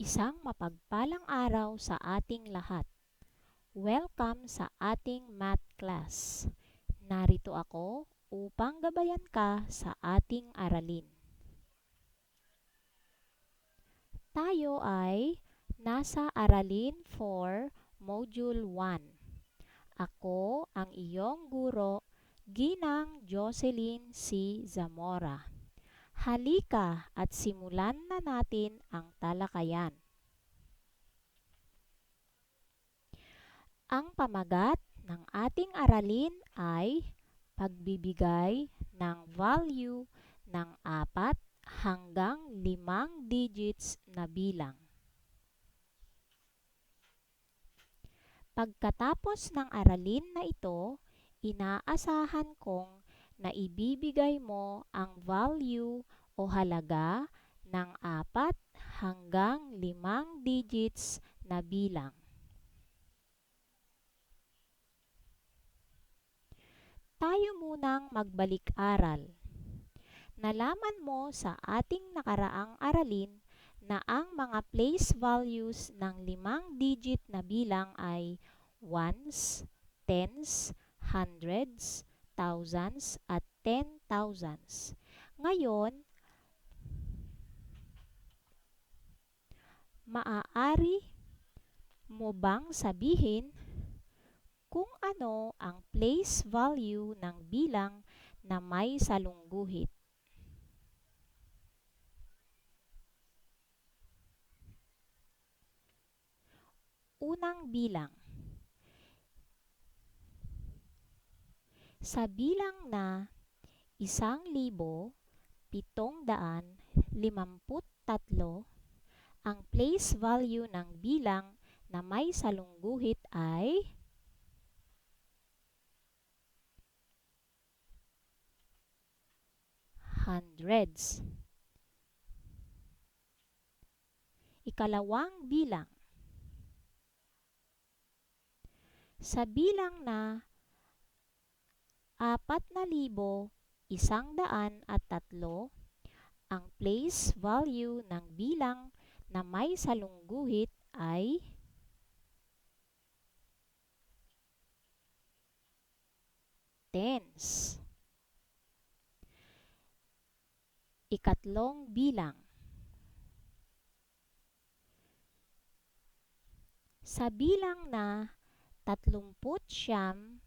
Isang mapagpalang araw sa ating lahat. Welcome sa ating math class. Narito ako upang gabayan ka sa ating aralin. Tayo ay nasa Aralin 4, Module 1. Ako ang iyong guro, Ginang Jocelyn C. Zamora. Halika at simulan na natin ang talakayan. Ang pamagat ng ating aralin ay pagbibigay ng value ng 4 hanggang 5 digits na bilang. Pagkatapos ng aralin na ito, inaasahan kong naibibigay mo ang value o halaga ng 4 hanggang 5 digits na bilang. Tayo munang magbalik-aral. Nalaman mo sa ating nakaraang aralin na ang mga place values ng 5 digit na bilang ay ones, tens, hundreds, thousands, at 10,000s. Ngayon, maaari mo bang sabihin kung ano ang place value ng bilang na may salungguhit? Unang bilang. Sa bilang na 1,753, ang place value ng bilang na may salungguhit ay hundreds. Ikalawang bilang. Sa bilang na 4,103, ang place value ng bilang na may salungguhit ay tens. Ikatlong bilang. Sa bilang na 39,145,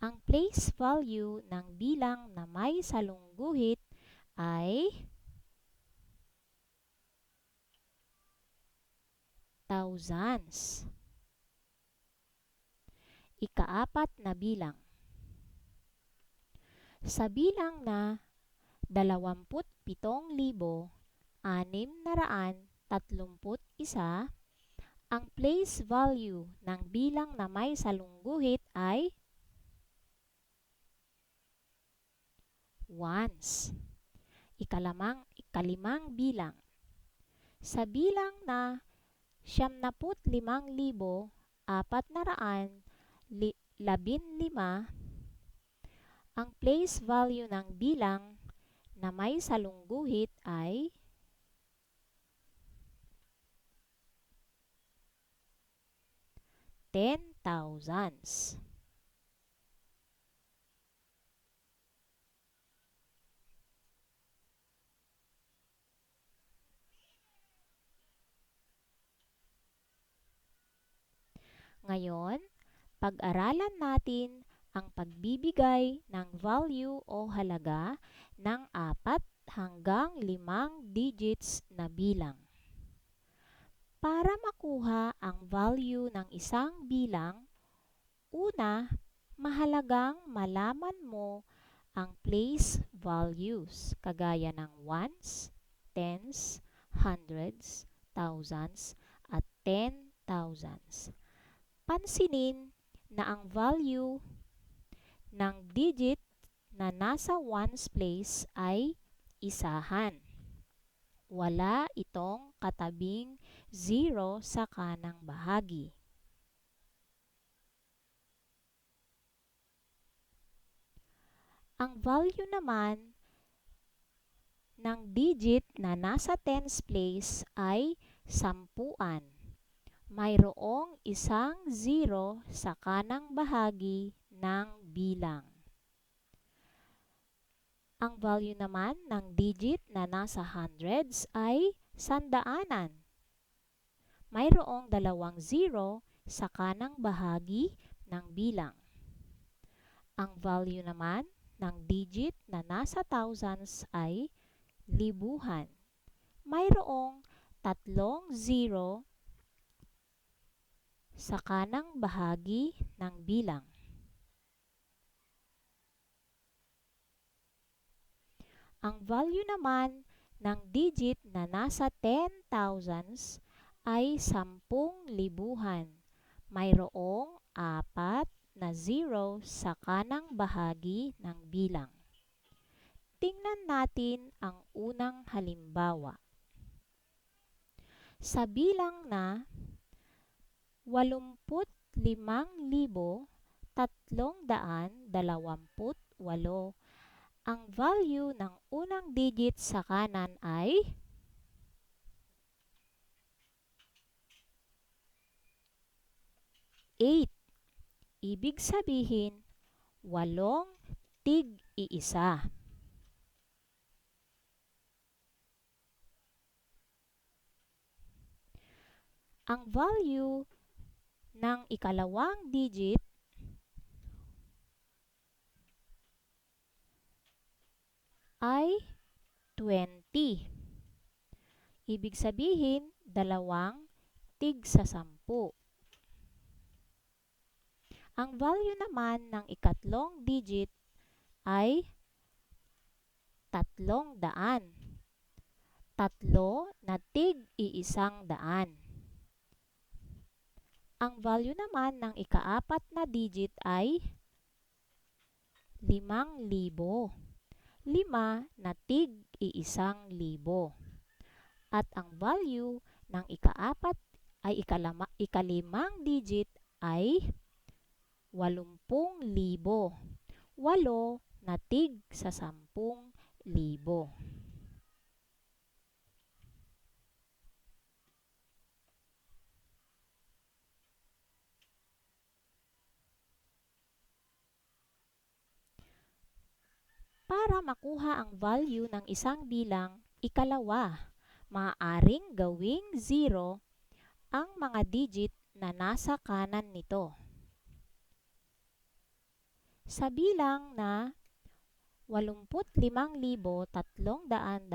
ang place value ng bilang na may salungguhit ay thousands. Ikaapat na bilang. Sa bilang na 27,631, ang place value ng bilang na may salungguhit ay ones. Ikalimang bilang. Sa bilang na 75,415, ang place value ng bilang na may salungguhit ay 10,000s. Ngayon, pag-aralan natin ang pagbibigay ng value o halaga ng 4 hanggang 5 digits na bilang. Para makuha ang value ng isang bilang, una, mahalagang malaman mo ang place values kagaya ng ones, tens, hundreds, thousands, at 10,000s. Pansinin na ang value ng digit na nasa ones place ay isahan. Wala itong katabing 0 sa kanang bahagi. Ang value naman ng digit na nasa tens place ay sampuan. Mayroong isang zero sa kanang bahagi ng bilang. Ang value naman ng digit na nasa hundreds ay sandaanan. Mayroong dalawang zero sa kanang bahagi ng bilang. Ang value naman ng digit na nasa thousands ay libuhan. Mayroong tatlong zero sa kanang bahagi ng bilang. Ang value naman ng digit na nasa 10,000s ay 10,000. Mayroong 4 na zero sa kanang bahagi ng bilang. Tingnan natin ang unang halimbawa. Sa bilang na 85,328, ang value ng unang digit sa kanan ay 8. Ibig sabihin, 8 tig-iisa. Ang value ng ikalawang digit ay 20. Ibig sabihin, 2 tig sa 10. Ang value naman ng ikatlong digit ay 300. 3 na tig-100. Ang value naman ng ikaapat na digit ay 5,000. 5 na tig-1,000. At ang value ng ikalimang digit ay 80,000. 8 na tig sa 10,000. Para makuha ang value ng isang bilang ikalawa, maaaring gawing 0 ang mga digit na nasa kanan nito. Sa bilang na 85,328,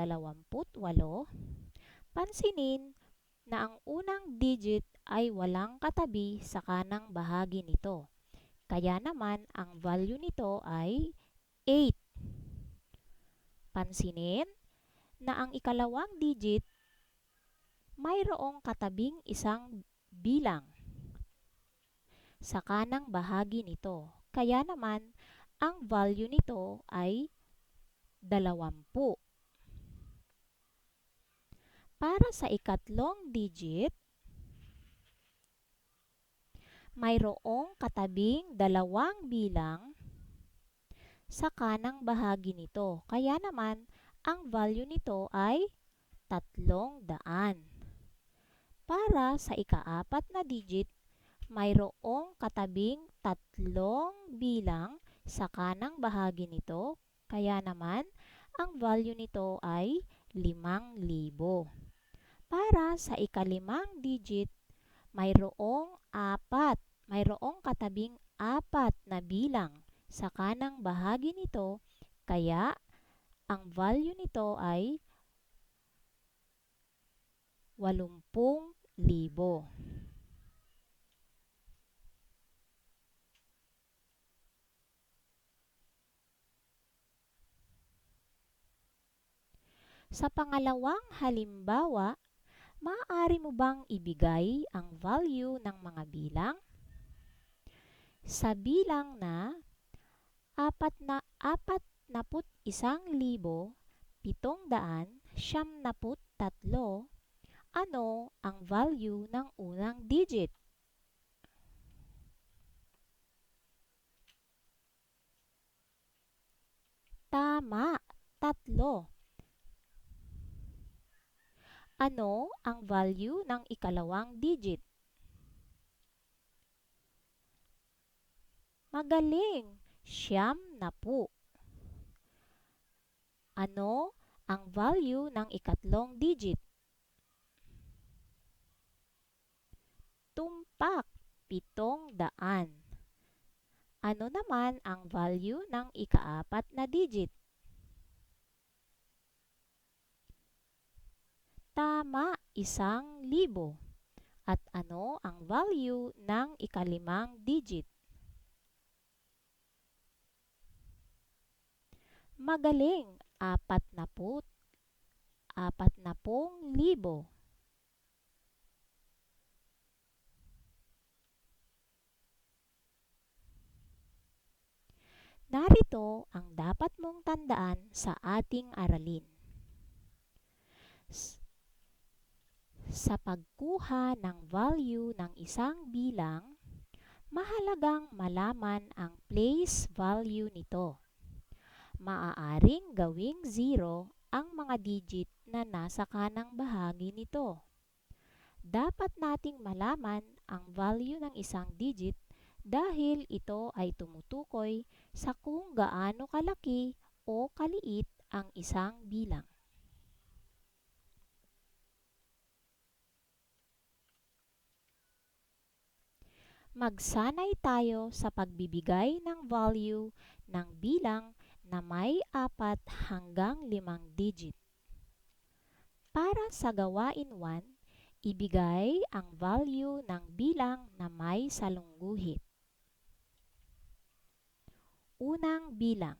pansinin na ang unang digit ay walang katabi sa kanang bahagi nito. Kaya naman ang value nito ay 8. Pansinin na ang ikalawang digit mayroong katabing isang bilang sa kanang bahagi nito. Kaya naman ang value nito ay 20. Para sa ikatlong digit, mayroong katabing dalawang bilang sa kanang bahagi nito. Kaya naman, ang value nito ay 300. Para sa ikaapat na digit, mayroong katabing tatlong bilang sa kanang bahagi nito. Kaya naman, ang value nito ay 5,000. Para sa ikalimang digit, mayroong katabing 4 na bilang sa kanang bahagi nito, kaya ang value nito ay 80,000. Sa pangalawang halimbawa, maaari mo bang ibigay ang value ng mga bilang? Sa bilang na 41,773, ano ang value ng unang digit? Tama, 3. Ano ang value ng ikalawang digit? Magaling! 90. Ano ang value ng ikatlong digit? Tumpak, 700. Ano naman ang value ng ikaapat na digit? Tama, 1,000. At ano ang value ng ikalimang digit? Magaling, 40,000. Narito ang dapat mong tandaan sa ating aralin. Sa pagkuha ng value ng isang bilang, mahalagang malaman ang place value nito. Maaaring gawing 0 ang mga digit na nasa kanang bahagi nito. Dapat nating malaman ang value ng isang digit dahil ito ay tumutukoy sa kung gaano kalaki o kaliit ang isang bilang. Magsanay tayo sa pagbibigay ng value ng bilang na may 4 hanggang 5 digit. Para sa gawain 1, ibigay ang value ng bilang na may salungguhit. Unang bilang.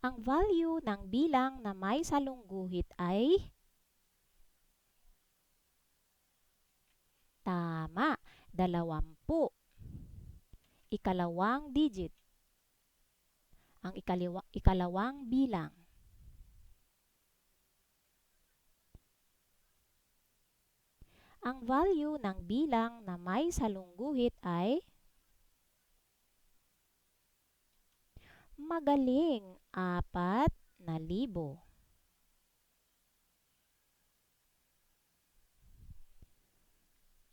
Ang value ng bilang na may salungguhit ay tama, 20. Ikalawang digit. Ang ikalawang bilang. Ang value ng bilang na may salungguhit ay magaling, 4,000.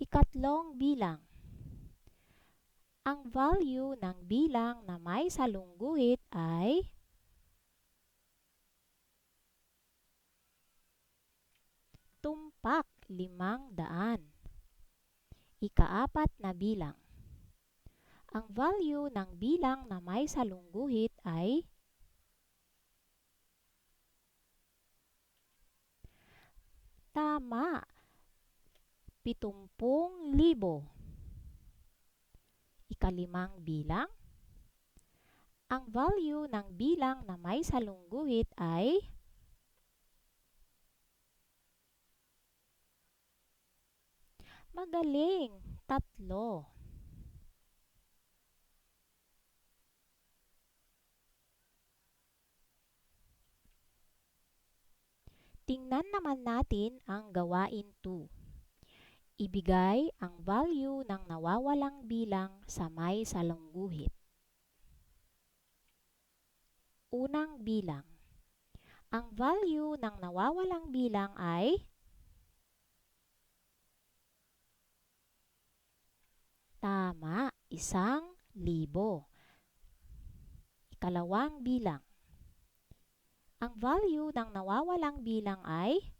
Ikatlong bilang. Ang value ng bilang na may salungguhit ay tumpak, 500. Ikaapat na bilang. Ang value ng bilang na may salungguhit ay tama, 70,000. Ikalimang bilang. Ang value ng bilang na may salungguhit ay magaling, 3. Tingnan naman natin ang gawain 2. Ibigay ang value ng nawawalang bilang sa may salungguhit. Unang bilang. Ang value ng nawawalang bilang ay tama, 1,000. Ikalawang bilang. Ang value ng nawawalang bilang ay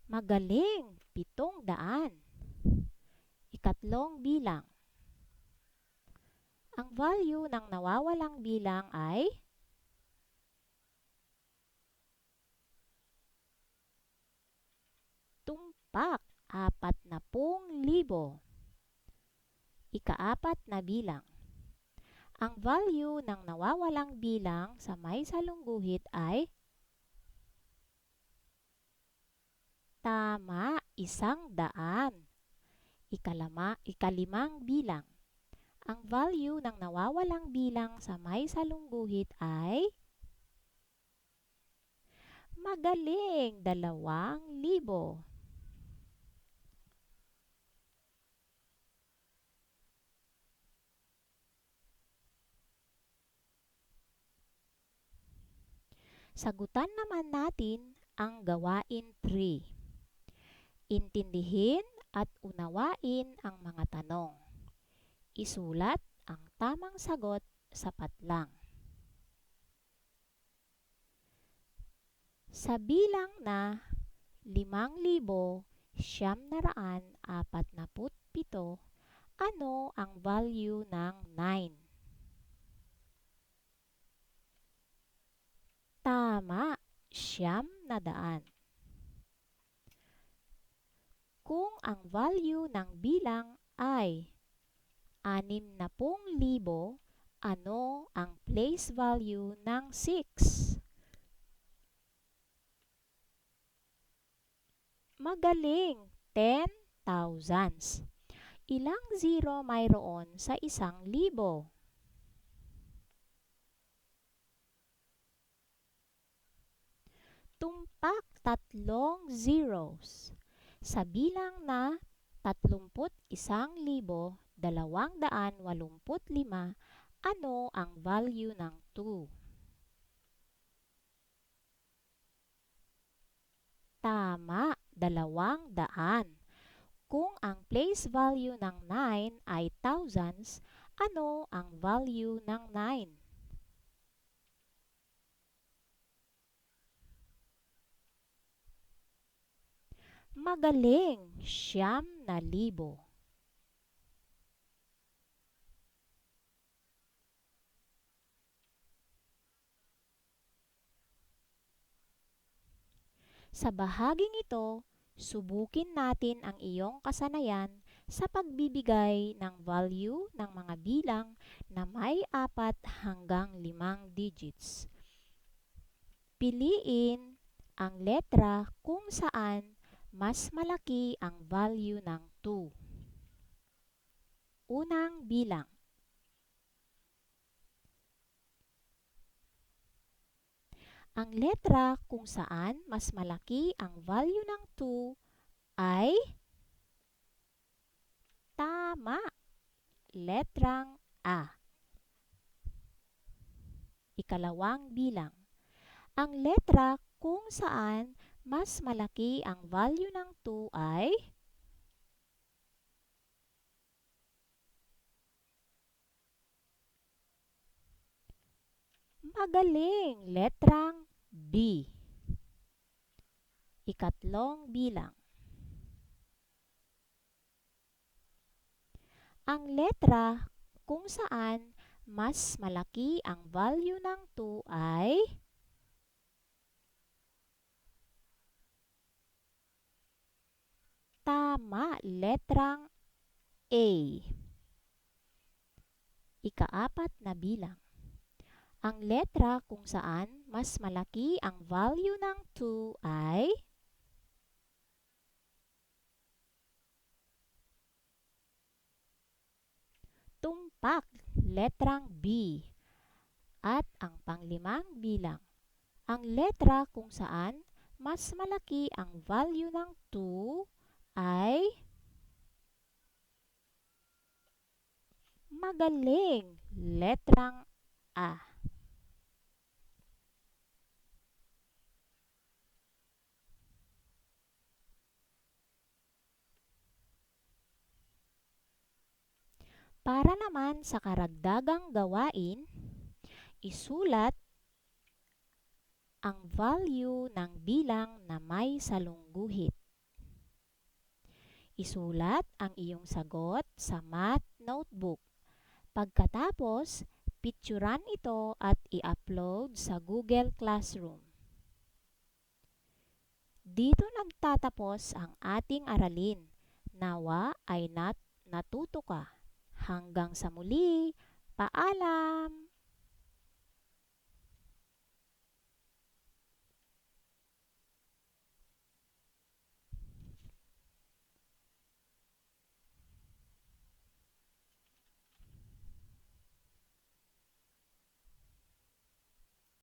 magaling, 700. Ikatlong bilang. Ang value ng nawawalang bilang ay tumpak, 40,000. Ikaapat na bilang. Ang value ng nawawalang bilang sa may salungguhit ay tama, 100. Ikalimang bilang. Ang value ng nawawalang bilang sa may salungguhit ay magaling, 2,000. Sagutan naman natin ang gawain 3. Intindihin at unawain ang mga tanong. Isulat ang tamang sagot sapat lang. Sa bilang na 5,947, ano ang value ng 9? Tama, 900. Kung ang value ng bilang ay 60,000, ano ang place value ng 6? Magaling, 10 thousands. Ilang zero mayroon sa 1,000? Tumpak 3 zeros. Sa bilang na 31,285, ano ang value ng 2? Tama, 200. Kung ang place value ng 9 ay thousands, ano ang value ng 9? Magaling, 9,000. Sa bahaging ito, subukin natin ang iyong kasanayan sa pagbibigay ng value ng mga bilang na may 4 hanggang 5 digits. Piliin ang letra kung saan mas malaki ang value ng 2. Unang bilang. Ang letra kung saan mas malaki ang value ng 2 ay tama, letrang A. Ikalawang bilang. Ang letra kung saan mas malaki ang value ng 2 ay magaling, letrang B. Ikatlong bilang. Ang letra kung saan mas malaki ang value ng 2 ay tama, letrang A. Ikaapat na bilang. Ang letra kung saan mas malaki ang value ng 2 ay tumpak, letrang B. At ang panglimang bilang. Ang letra kung saan mas malaki ang value ng 2 ay magaling, letrang A. Para naman sa karagdagang gawain, isulat ang value ng bilang na may salungguhit. Isulat ang iyong sagot sa math notebook. Pagkatapos, picturan ito at i-upload sa Google Classroom. Dito nagtatapos ang ating aralin. Nawa ay natuto ka. Hanggang sa muli, paalam!